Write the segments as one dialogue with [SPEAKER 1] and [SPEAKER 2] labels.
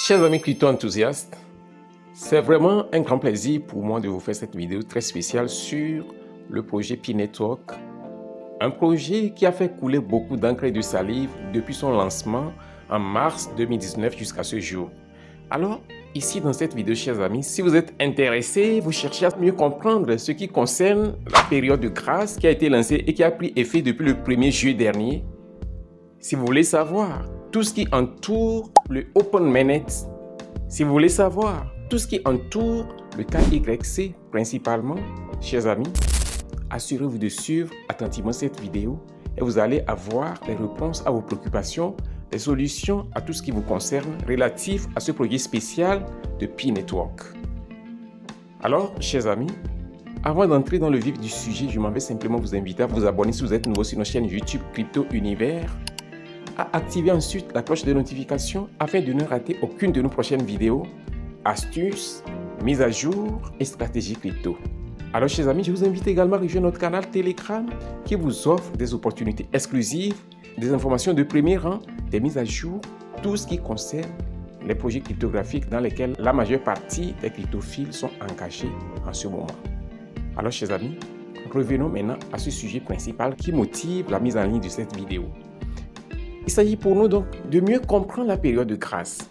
[SPEAKER 1] Chers amis crypto-enthousiastes, c'est vraiment un grand plaisir pour moi de vous faire cette vidéo très spéciale sur le projet Pi Network, un projet qui a fait couler beaucoup d'encre et de salive depuis son lancement en mars 2019 jusqu'à ce jour. Alors, ici dans cette vidéo, chers amis, si vous êtes intéressés, vous cherchez à mieux comprendre ce qui concerne la période de grâce qui a été lancée et qui a pris effet depuis le 1er juillet dernier, si vous voulez savoir tout ce qui entoure le Open Mainnet, si vous voulez savoir tout ce qui entoure le KYC principalement, chers amis, assurez-vous de suivre attentivement cette vidéo et vous allez avoir les réponses à vos préoccupations, les solutions à tout ce qui vous concerne relatif à ce projet spécial de Pi Network. Alors, chers amis, avant d'entrer dans le vif du sujet, je m'en vais simplement vous inviter à vous abonner si vous êtes nouveau sur notre chaîne YouTube Crypto Univers, à activer ensuite la cloche de notification afin de ne rater aucune de nos prochaines vidéos, astuces, mises à jour et stratégies crypto. Alors, chers amis, je vous invite également à rejoindre notre canal Telegram qui vous offre des opportunités exclusives, des informations de premier rang, des mises à jour, tout ce qui concerne les projets cryptographiques dans lesquels la majeure partie des cryptophiles sont engagés en ce moment. Alors, chers amis, revenons maintenant à ce sujet principal qui motive la mise en ligne de cette vidéo. Il s'agit pour nous donc de mieux comprendre la période de grâce.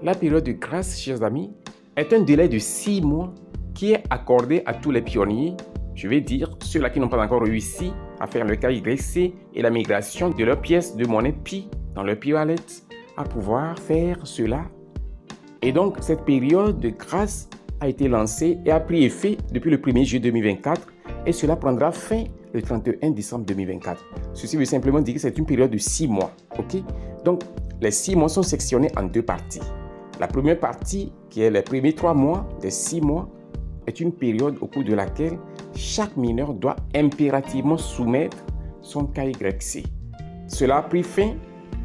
[SPEAKER 1] La période de grâce, chers amis, est un délai de 6 mois qui est accordé à tous les pionniers, je vais dire ceux-là qui n'ont pas encore réussi à faire le KYC et la migration de leurs pièces de monnaie Pi dans leur Pi Wallet, à pouvoir faire cela. Et donc, cette période de grâce a été lancée et a pris effet depuis le 1er juillet 2024 et cela prendra fin le 31 décembre 2024. Ceci veut simplement dire que c'est une période de 6 mois. Ok? Donc, les 6 mois sont sectionnés en 2 parties. La première partie, qui est les premiers 3 mois des 6 mois, est une période au cours de laquelle chaque mineur doit impérativement soumettre son KYC. Cela a pris fin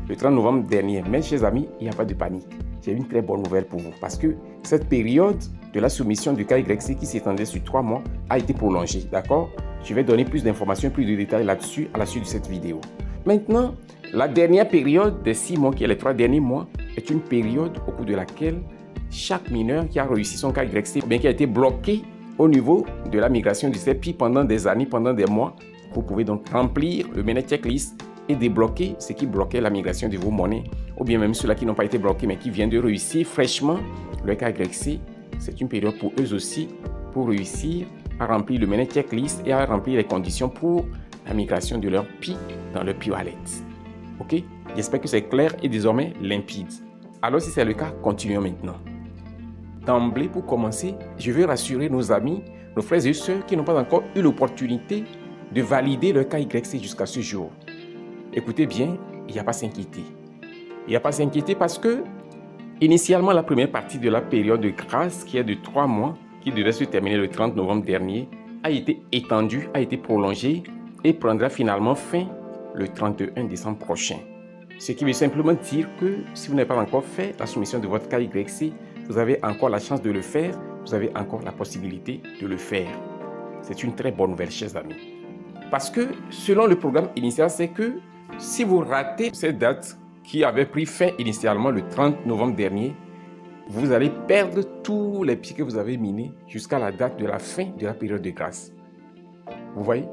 [SPEAKER 1] le 30 novembre dernier. Mais, chers amis, il n'y a pas de panique. J'ai une très bonne nouvelle pour vous parce que cette période de la soumission du KYC qui s'étendait sur 3 mois a été prolongée. D'accord? Je vais donner plus d'informations, plus de détails là-dessus à la suite de cette vidéo. Maintenant, la dernière période des 6 mois, qui est les 3 derniers mois, est une période au cours de laquelle chaque mineur qui a réussi son KYC ou bien qui a été bloqué au niveau de la migration du CEPI pendant des années, pendant des mois, vous pouvez donc remplir le mainnet checklist et débloquer ce qui bloquait la migration de vos monnaies, ou bien même ceux-là qui n'ont pas été bloqués mais qui viennent de réussir fraîchement le KYC. C'est une période pour eux aussi pour réussir à remplir le mainnet checklist et à remplir les conditions pour la migration de leur Pi dans leur Pi Wallet. Ok? J'espère que c'est clair et désormais limpide. Alors si c'est le cas, continuons maintenant. D'emblée, pour commencer, je veux rassurer nos amis, nos frères et sœurs qui n'ont pas encore eu l'opportunité de valider leur KYC jusqu'à ce jour. Écoutez bien, il n'y a pas à s'inquiéter. Il n'y a pas à s'inquiéter parce que, initialement, la première partie de la période de grâce, qui est de 3 mois, qui devait se terminer le 30 novembre dernier, a été étendue, a été prolongée et prendra finalement fin le 31 décembre prochain. Ce qui veut simplement dire que si vous n'avez pas encore fait la soumission de votre KYC, vous avez encore la chance de le faire, vous avez encore la possibilité de le faire. C'est une très bonne nouvelle, chers amis. Parce que selon le programme initial, c'est que si vous ratez cette date qui avait pris fin initialement le 30 novembre dernier, vous allez perdre tous les Pi que vous avez minés jusqu'à la date de la fin de la période de grâce. Vous voyez?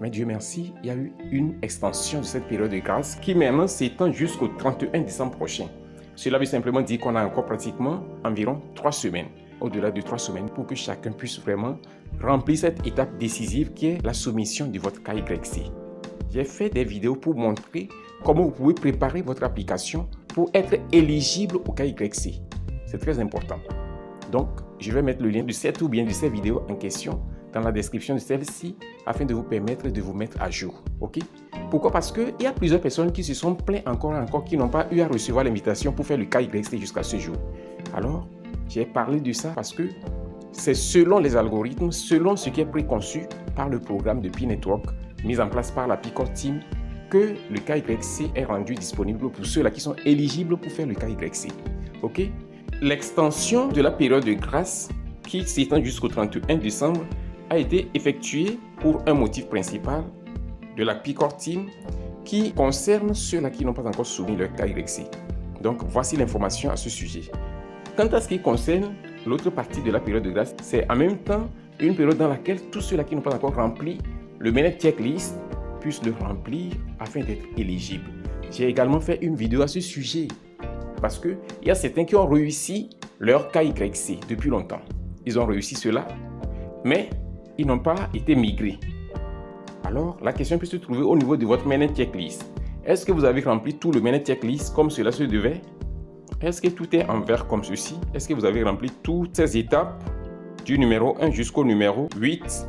[SPEAKER 1] Mais Dieu merci, il y a eu une extension de cette période de grâce qui maintenant s'étend jusqu'au 31 décembre prochain. Cela veut simplement dire qu'on a encore pratiquement environ 3 semaines, au-delà de 3 semaines, pour que chacun puisse vraiment remplir cette étape décisive qui est la soumission de votre KYC. J'ai fait des vidéos pour montrer comment vous pouvez préparer votre application pour être éligible au KYC. C'est très important. Donc, je vais mettre le lien de cette ou bien de ces vidéos en question dans la description de celle-ci afin de vous permettre de vous mettre à jour. Ok? Pourquoi? Parce qu'il y a plusieurs personnes qui se sont plaintes encore qui n'ont pas eu à recevoir l'invitation pour faire le KYC jusqu'à ce jour. Alors, j'ai parlé de ça parce que c'est selon les algorithmes, selon ce qui est préconçu par le programme de Pi Network mis en place par la Pi Core Team que le KYC est rendu disponible pour ceux-là qui sont éligibles pour faire le KYC. Ok? L'extension de la période de grâce qui s'étend jusqu'au 31 décembre a été effectuée pour un motif principal de la Pi Core Team qui concerne ceux-là qui n'ont pas encore soumis leur KYC. Donc, voici l'information à ce sujet. Quant à ce qui concerne l'autre partie de la période de grâce, c'est en même temps une période dans laquelle tous ceux-là qui n'ont pas encore rempli le Mainnet Checklist puissent le remplir afin d'être éligibles. J'ai également fait une vidéo à ce sujet parce qu'il y a certains qui ont réussi leur KYC depuis longtemps. Ils ont réussi cela, mais ils n'ont pas été migrés. Alors, la question peut se trouver au niveau de votre Mainnet Checklist. Est-ce que vous avez rempli tout le Mainnet Checklist comme cela se devait? Est-ce que tout est en vert comme ceci? Est-ce que vous avez rempli toutes ces étapes du numéro 1 jusqu'au numéro 8?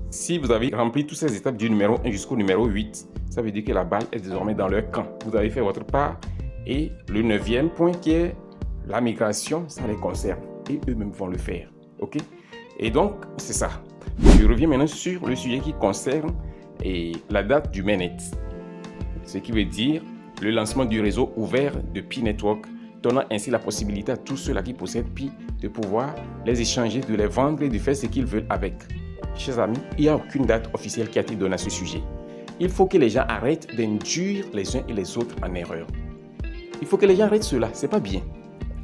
[SPEAKER 1] Si vous avez rempli toutes ces étapes du numéro 1 jusqu'au numéro 8, ça veut dire que la balle est désormais dans leur camp. Vous avez fait votre part et le 9e point qui est la migration, ça les concerne et eux-mêmes vont le faire. Ok? Et donc, c'est ça. Je reviens maintenant sur le sujet qui concerne la date du Mainnet. Ce qui veut dire le lancement du réseau ouvert de Pi Network, donnant ainsi la possibilité à tous ceux-là qui possèdent Pi de pouvoir les échanger, de les vendre et de faire ce qu'ils veulent avec. Chers amis, il n'y a aucune date officielle qui a été donnée à ce sujet. Il faut que les gens arrêtent d'induire les uns et les autres en erreur. Il faut que les gens arrêtent cela, c'est pas bien.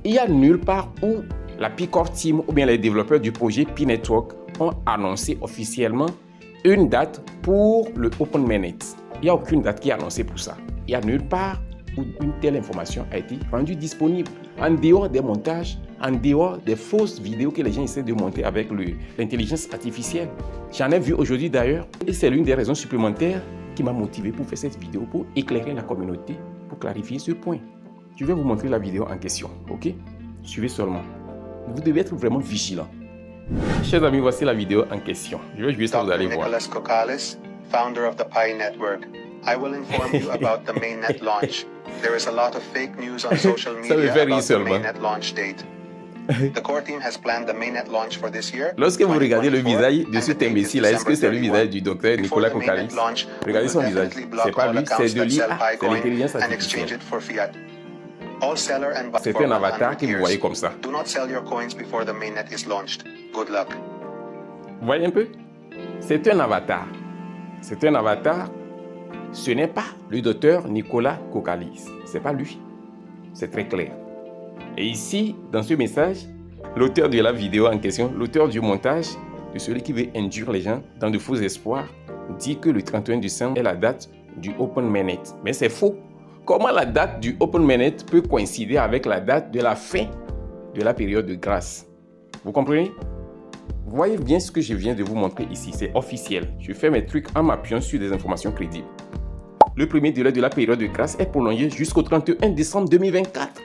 [SPEAKER 1] Il n'y a nulle part où la Pi Core Team ou bien les développeurs du projet Pi Network ont annoncé officiellement une date pour le Open Mainnet. Il n'y a aucune date qui est annoncée pour ça. Il n'y a nulle part où une telle information a été rendue disponible. En dehors des montages, en dehors des fausses vidéos que les gens essaient de monter avec l'intelligence artificielle. J'en ai vu aujourd'hui d'ailleurs. Et c'est l'une des raisons supplémentaires qui m'a motivé pour faire cette vidéo, pour éclairer la communauté, pour clarifier ce point. Je vais vous montrer la vidéo en question, ok? Suivez seulement. Vous devez être vraiment vigilant. Chers amis, voici la vidéo en question. Je vais juste vous allez voir.
[SPEAKER 2] Nicholas Kokkalis, founder of the Pi Network. I will inform you about the mainnet launch. There is a lot of fake news on social media about the mainnet launch date. The core team has planned the mainnet launch for this year.
[SPEAKER 1] Lorsque vous regardez le visage de cet imbécile-là, est-ce que c'est le visage du docteur Nicolas Kokkalis? Regardez son visage. C'est pas lui, c'est de l'IA, c'est l'intelligence artificielle. C'est un avatar que vous voyez comme ça.
[SPEAKER 2] Do not sell your coins before the mainnet is launched. Good luck.
[SPEAKER 1] Vous voyez un peu? C'est un avatar. C'est un avatar. Ce n'est pas le docteur Nicolas Kokkalis. C'est pas lui. C'est très clair. Et ici, dans ce message, l'auteur de la vidéo en question, l'auteur du montage, de celui qui veut induire les gens dans de faux espoirs, dit que le 31 décembre est la date du Open Mainnet. Mais c'est faux. Comment la date du Open Mainnet peut coïncider avec la date de la fin de la période de grâce? Vous comprenez? Vous voyez bien ce que je viens de vous montrer ici, c'est officiel. Je fais mes trucs en m'appuyant sur des informations crédibles. Le premier délai de la période de grâce est prolongé jusqu'au 31 décembre 2024.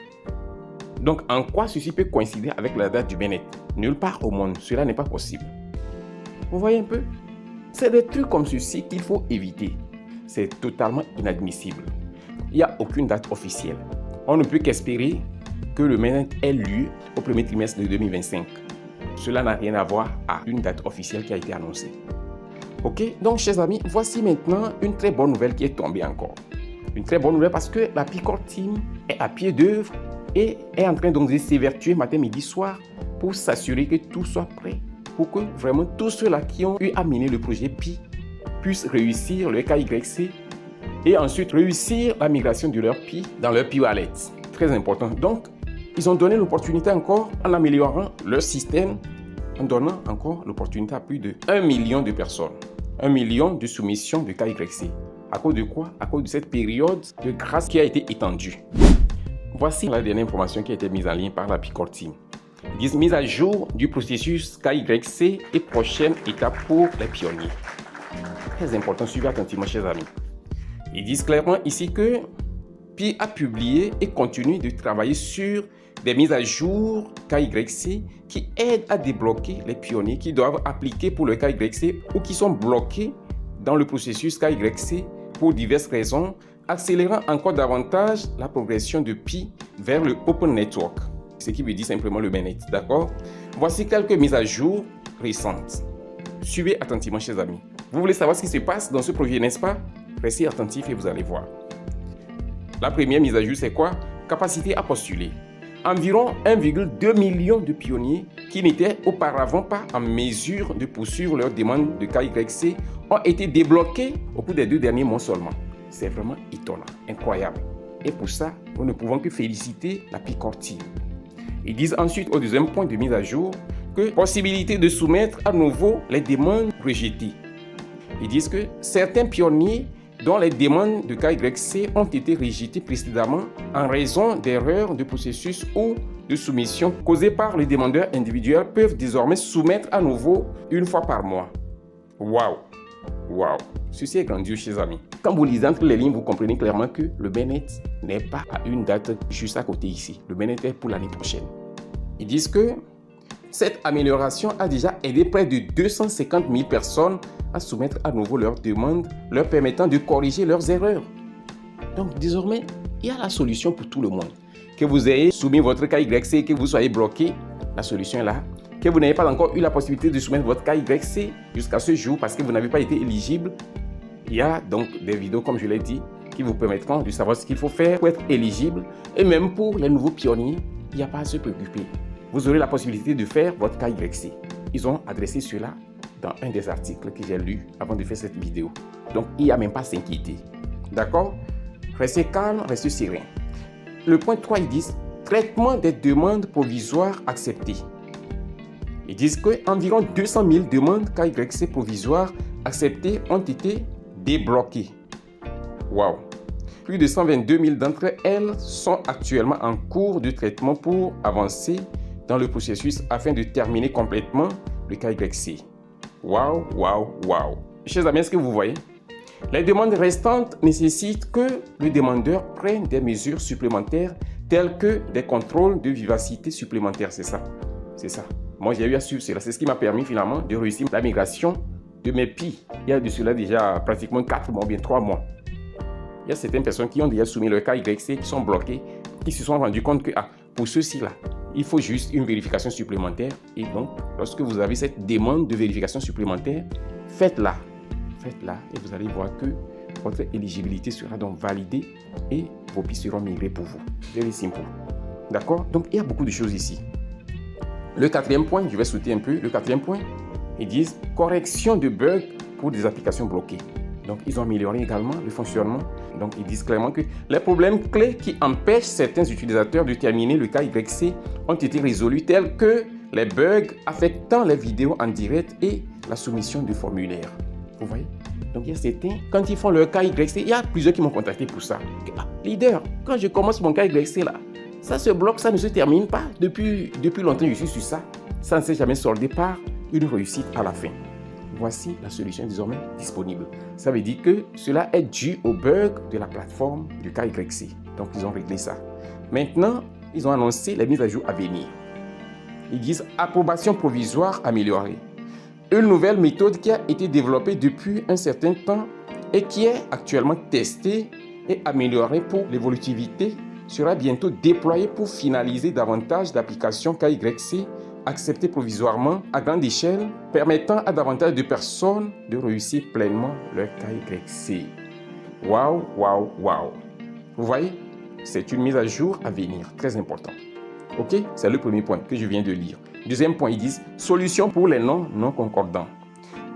[SPEAKER 1] Donc, en quoi ceci peut coïncider avec la date du Mainnet? Nulle part au monde, cela n'est pas possible. Vous voyez un peu? C'est des trucs comme ceci qu'il faut éviter. C'est totalement inadmissible. Il n'y a aucune date officielle. On ne peut qu'espérer que le Mainnet ait lieu au premier trimestre de 2025. Cela n'a rien à voir à une date officielle qui a été annoncée. Ok, donc chers amis, voici maintenant une très bonne nouvelle qui est tombée encore. Une très bonne nouvelle parce que la Pi Core Team est à pied d'œuvre et est en train donc de s'évertuer matin, midi, soir pour s'assurer que tout soit prêt. Pour que vraiment tous ceux-là qui ont eu à mener le projet Pi puissent réussir le KYC et ensuite réussir la migration de leur Pi dans leur Pi Wallet. Très important. Donc, ils ont donné l'opportunité encore en améliorant leur système, en donnant encore l'opportunité à plus de 1 million de personnes. 1 million de soumissions de KYC. À cause de quoi? À cause de cette période de grâce qui a été étendue. Voici la dernière information qui a été mise en ligne par la Pi Core Team. Ils disent mise à jour du processus KYC et prochaine étape pour les pionniers. Très important, suivez attentivement, chers amis. Ils disent clairement ici que Pi a publié et continue de travailler sur des mises à jour KYC qui aident à débloquer les pionniers qui doivent appliquer pour le KYC ou qui sont bloqués dans le processus KYC pour diverses raisons, accélérant encore davantage la progression de Pi vers le Open Network, ce qui veut dire simplement le Mainnet, d'accord? Voici quelques mises à jour récentes. Suivez attentivement, chers amis. Vous voulez savoir ce qui se passe dans ce projet, n'est-ce pas? Restez attentifs et vous allez voir. La première mise à jour, c'est quoi? Capacité à postuler. Environ 1,2 million de pionniers qui n'étaient auparavant pas en mesure de poursuivre leur demande de KYC ont été débloqués au cours des 2 derniers mois seulement. C'est vraiment étonnant, incroyable. Et pour ça, nous ne pouvons que féliciter l'appli Core Team. Ils disent ensuite au deuxième point de mise à jour que possibilité de soumettre à nouveau les demandes rejetées. Ils disent que certains pionniers dont les demandes de KYC ont été rejetées précédemment en raison d'erreurs de processus ou de soumission causées par les demandeurs individuels peuvent désormais soumettre à nouveau une fois par mois. Waouh! Waouh! Ceci est grandiose, chers amis. Quand vous lisez entre les lignes, vous comprenez clairement que le mainnet n'est pas à une date juste à côté ici. Le mainnet est pour l'année prochaine. Ils disent que cette amélioration a déjà aidé près de 250 000 personnes à soumettre à nouveau leurs demandes, leur permettant de corriger leurs erreurs. Donc désormais, il y a la solution pour tout le monde. Que vous ayez soumis votre KYC, que vous soyez bloqué, la solution est là. Que vous n'ayez pas encore eu la possibilité de soumettre votre KYC jusqu'à ce jour parce que vous n'avez pas été éligible, il y a donc des vidéos, comme je l'ai dit, qui vous permettront de savoir ce qu'il faut faire pour être éligible. Et même pour les nouveaux pionniers, il n'y a pas à se préoccuper. Vous aurez la possibilité de faire votre KYC. Ils ont adressé cela dans un des articles que j'ai lu avant de faire cette vidéo. Donc, il n'y a même pas à s'inquiéter. D'accord? Restez calme, restez serein. Le point 3, ils disent traitement des demandes provisoires acceptées. Ils disent qu'environ 200 000 demandes KYC provisoires acceptées ont été débloquées. Waouh! Plus de 122 000 d'entre elles sont actuellement en cours de traitement pour avancer dans le processus afin de terminer complètement le KYC. Waouh, waouh, waouh! Chers amis, est-ce que vous voyez? Les demandes restantes nécessitent que le demandeur prenne des mesures supplémentaires telles que des contrôles de vivacité supplémentaires. C'est ça. C'est ça. Moi, j'ai eu à suivre cela. C'est ce qui m'a permis finalement de réussir la migration de mes PI. Il y a de cela déjà pratiquement 4 mois, bien 3 mois. Il y a certaines personnes qui ont déjà soumis leur KYC, qui sont bloquées, qui se sont rendus compte que pour ceux-ci-là, il faut juste une vérification supplémentaire. Et donc, lorsque vous avez cette demande de vérification supplémentaire, faites-la. Faites-la et vous allez voir que votre éligibilité sera donc validée et vos PI seront migrés pour vous. Very simple. D'accord? Donc, il y a beaucoup de choses ici. Le quatrième point, je vais sauter un peu. Le quatrième point, ils disent correction de bugs pour des applications bloquées. Donc, ils ont amélioré également le fonctionnement. Donc, ils disent clairement que les problèmes clés qui empêchent certains utilisateurs de terminer le KYC ont été résolus, tels que les bugs affectant les vidéos en direct et la soumission de formulaires. Vous voyez? Donc, il y a certains, quand ils font leur KYC, il y a plusieurs qui m'ont contacté pour ça. Leader, quand je commence mon KYC là, ça se bloque, ça ne se termine pas. Depuis longtemps, je suis sur ça. Ça ne s'est jamais soldé par une réussite à la fin. Voici la solution désormais disponible. Ça veut dire que cela est dû au bug de la plateforme du KYC. Donc, ils ont réglé ça. Maintenant, ils ont annoncé les mises à jour à venir. Ils disent approbation provisoire améliorée. Une nouvelle méthode qui a été développée depuis un certain temps et qui est actuellement testée et améliorée pour l'évolutivité sera bientôt déployée pour finaliser davantage d'applications KYC acceptées provisoirement à grande échelle, permettant à davantage de personnes de réussir pleinement leur KYC. Waouh, waouh, waouh! Vous voyez, c'est une mise à jour à venir, très important. Ok, c'est le premier point que je viens de lire. Deuxième point, ils disent solution pour les noms non concordants.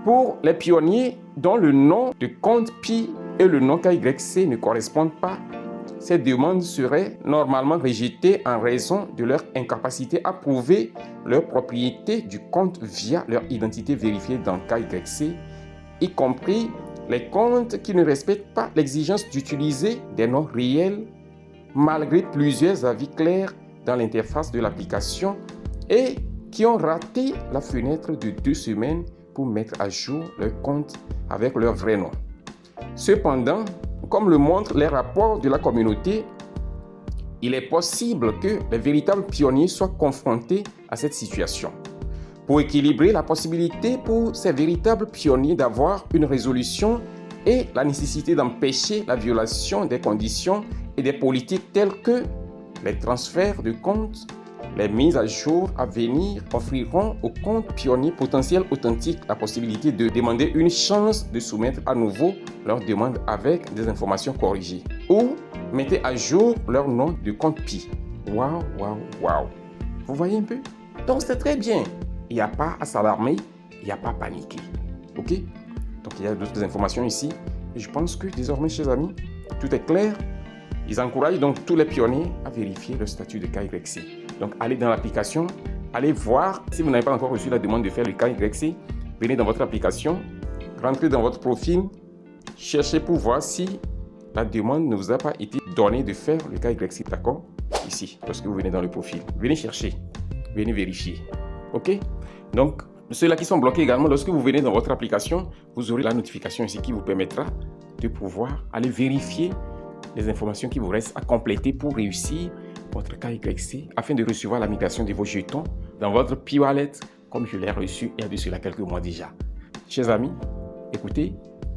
[SPEAKER 1] Pour les pionniers dont le nom de compte PI et le nom KYC ne correspondent pas, ces demandes seraient normalement rejetées en raison de leur incapacité à prouver leur propriété du compte via leur identité vérifiée dans KYC, y compris les comptes qui ne respectent pas l'exigence d'utiliser des noms réels malgré plusieurs avis clairs dans l'interface de l'application et qui ont raté la fenêtre de 2 semaines pour mettre à jour leur compte avec leur vrai nom. Cependant, comme le montrent les rapports de la communauté, il est possible que les véritables pionniers soient confrontés à cette situation. Pour équilibrer la possibilité pour ces véritables pionniers d'avoir une résolution et la nécessité d'empêcher la violation des conditions et des politiques telles que les transferts de comptes, les mises à jour à venir offriront aux comptes pionniers potentiels authentiques la possibilité de demander une chance de soumettre à nouveau leur demande avec des informations corrigées. Ou mettez à jour leur nom de compte PI. Waouh, waouh, waouh. Vous voyez un peu? Donc c'est très bien. Il n'y a pas à s'alarmer, il n'y a pas à paniquer. Ok? Donc il y a d'autres informations ici. Et je pense que désormais, chers amis, tout est clair. Ils encouragent donc tous les pionniers à vérifier le statut de KYC. Donc, allez dans l'application, allez voir. Si vous n'avez pas encore reçu la demande de faire le KYC, venez dans votre application, rentrez dans votre profil, cherchez pour voir si la demande ne vous a pas été donnée de faire le KYC, d'accord? Ici, lorsque vous venez dans le profil. Venez chercher, venez vérifier. OK? Donc, ceux-là qui sont bloqués également, lorsque vous venez dans votre application, vous aurez la notification ici qui vous permettra de pouvoir aller vérifier les informations qui vous restent à compléter pour réussir votre KYC afin de recevoir la migration de vos jetons dans votre P-Wallet comme je l'ai reçu il y a de cela quelques mois déjà. Chers amis, écoutez,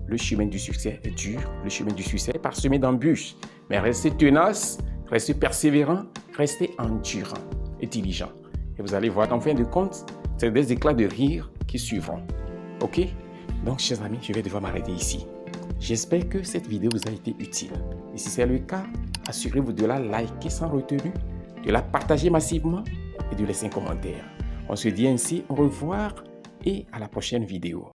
[SPEAKER 1] le chemin du succès est dur, le chemin du succès est parsemé d'embûches, mais restez tenace, restez persévérant, restez endurant et diligent. Et vous allez voir qu'en fin de compte, c'est des éclats de rire qui suivront. OK? Donc, chers amis, je vais devoir m'arrêter ici. J'espère que cette vidéo vous a été utile. Et si c'est le cas, assurez-vous de la liker sans retenue, de la partager massivement et de laisser un commentaire. On se dit ainsi au revoir et à la prochaine vidéo.